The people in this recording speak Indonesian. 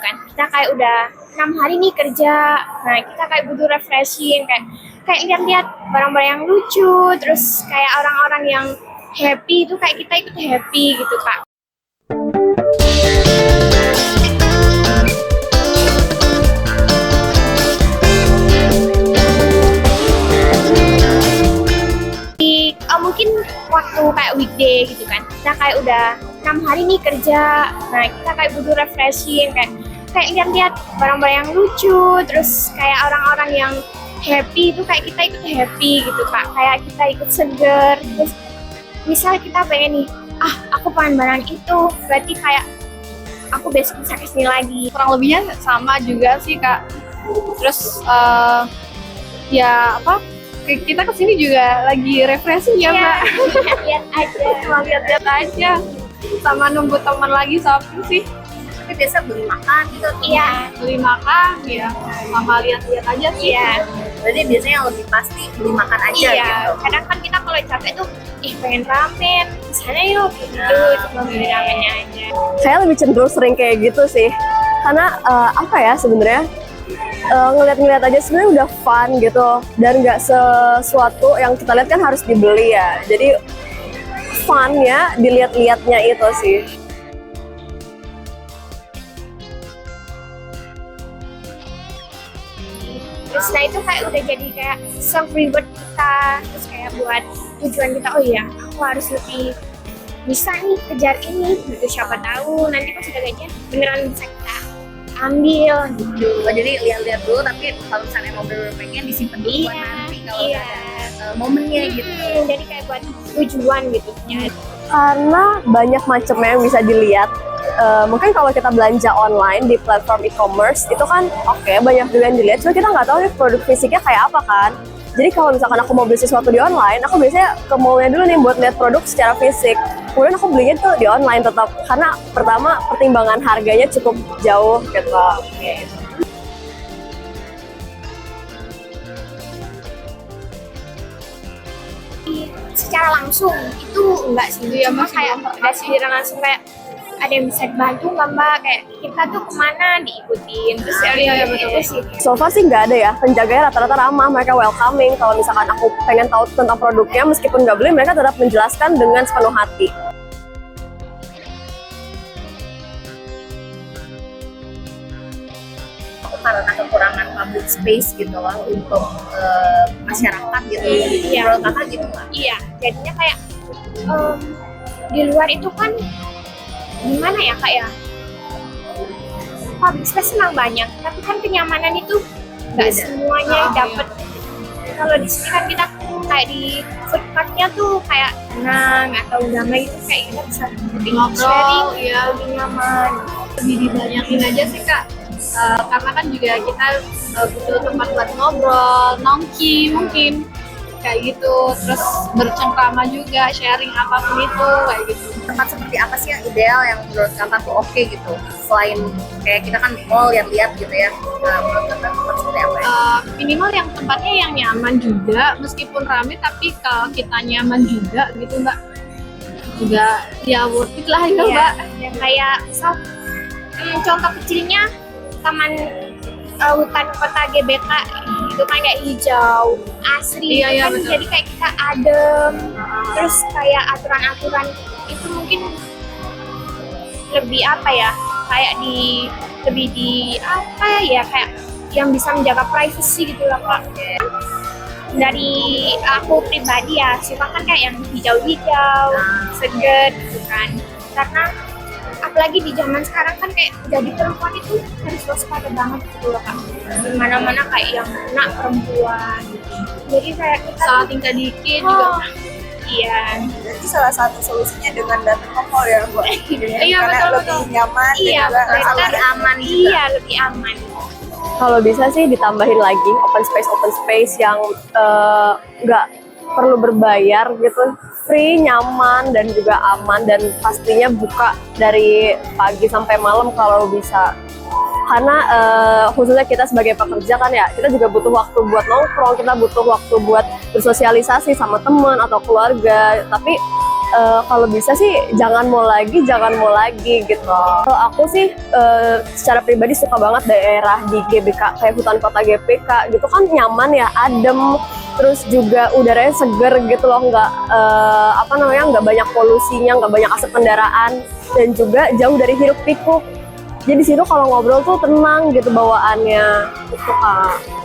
kan. Kita kayak udah 6 hari nih kerja, nah kita kayak butuh refreshing, kayak lihat-lihat barang-barang yang lucu, terus kayak orang-orang yang happy itu kayak kita ikut happy gitu Kak. Mungkin waktu kayak weekday gitu kan, kita kayak udah 6 hari nih kerja, nah kita kayak butuh refreshing, kayak lihat-lihat barang-barang yang lucu, terus kayak orang-orang yang happy itu kayak kita ikut happy gitu Kak, kayak kita ikut seger. Terus misal kita pengen nih, aku pengen barang itu, berarti kayak aku besok bisa kesini lagi. Kurang lebihnya sama juga sih Kak. Terus kita kesini juga lagi refreshing ya Mbak. Lihat aja. Cuma lihat-lihat aja. Sama nunggu teman lagi Sabtu sih. Tapi biasa beli makan gitu. Iya. Beli makan ya. Sama lihat-lihat aja sih. Iya. Berarti biasanya yang lebih pasti beli makan aja gitu. Kadang kan kita kalau capek tuh, pengen ramen, misalnya yuk gitu, cuma beli ramennya aja. Saya lebih cenderung sering kayak gitu sih, karena sebenarnya ngeliat-ngeliat aja sebenarnya udah fun gitu, dan nggak sesuatu yang kita lihat kan harus dibeli ya. Jadi funnya dilihat-lihatnya itu sih. Terus nah itu kayak udah jadi kayak self reward kita, terus kayak buat tujuan kita, oh iya aku harus lebih bisa nih kejar ini gitu, siapa tahu nanti pas udah gajian beneran bisa kita ambil gitu. Oh, jadi lihat-lihat dulu, tapi kalau misalnya mau bener-bener pengen disimpan dulu buat nanti kalau udah ada momennya gitu. Jadi kayak buat tujuan gitu ya. Karena banyak macamnya yang bisa dilihat. Mungkin kalau kita belanja online di platform e-commerce itu kan banyak juga yang dilihat, cuma kita nggak tahu nih produk fisiknya kayak apa kan. Jadi kalau misalkan aku mau beli sesuatu di online, aku biasanya ke mallnya dulu nih buat lihat produk secara fisik. Kemudian aku belinya tuh di online tetap, karena pertama pertimbangan harganya cukup jauh gitu. Secara langsung itu enggak sih, cuma kayak ada sindiran langsung kayak ada yang bisa dibantu nggak Mbak, kayak kita tuh kemana diikutin, terus betul sih. So far sih nggak ada ya, penjaganya rata-rata ramah, mereka welcoming. Kalau misalkan aku pengen tahu tentang produknya, meskipun nggak beli, mereka tetap menjelaskan dengan sepenuh hati. Karena kekurangan public space gitu loh untuk masyarakat gitu. Menurut kakak gitu nggak? Iya, jadinya kayak di luar itu kan gimana ya Kak ya, public space memang banyak, tapi kan kenyamanan itu nggak semuanya dapet. Kalau di sini kan kita kayak di food parknya tuh kayak tenang atau damai itu, kayak kita bisa lebih sharing, lebih nyaman. Lebih dibanyakin aja sih Kak. Karena kan juga kita butuh tempat buat ngobrol, nongki mungkin kayak gitu, terus bercengkrama juga, sharing apapun itu kayak gitu. Tempat seperti apa sih yang ideal yang menurut kakak tuh oke gitu? Selain kayak kita kan mall lihat-lihat gitu ya, menurut kakak tempat seperti apa ya? Minimal yang tempatnya yang nyaman juga, meskipun rame tapi kalau kita nyaman juga gitu Mbak, juga ya worth it lah ya Mbak. Yang kayak contoh kecilnya taman hutan kota GBK itu kan kayak hijau asri, kan betul. Jadi kayak kita adem, terus kayak aturan-aturan itu mungkin lebih kayak kayak yang bisa menjaga privacy gitu lah Kak. Dari aku pribadi ya suka kan kayak yang hijau-hijau, seger gitu kan, karena apalagi di zaman sekarang kan kayak jadi perempuan itu harus waspada banget gitu loh Kak. Dimana-mana kayak yang kena perempuan. Jadi kayak kita Salah tingkah dikit juga. Iya. Jadi salah satu solusinya dengan datang ke mall ya Bu. Iya, Karena betul, lebih nyaman Iya, dan juga lebih aman juga. Iya, lebih aman. Kalau bisa sih ditambahin lagi open space yang nggak perlu berbayar gitu, free, nyaman, dan juga aman, dan pastinya buka dari pagi sampai malam kalau bisa. Karena khususnya kita sebagai pekerja kan ya, kita juga butuh waktu buat nongkrong, kita butuh waktu buat bersosialisasi sama teman atau keluarga. Tapi kalau bisa sih jangan mau lagi gitu. Kalau aku sih secara pribadi suka banget daerah di GBK kayak hutan kota GBK gitu kan, nyaman ya, adem, terus juga udaranya seger gitu loh, nggak banyak polusinya, nggak banyak asap kendaraan, dan juga jauh dari hiruk pikuk. Jadi di situ kalau ngobrol tuh tenang gitu bawaannya gitu Kak.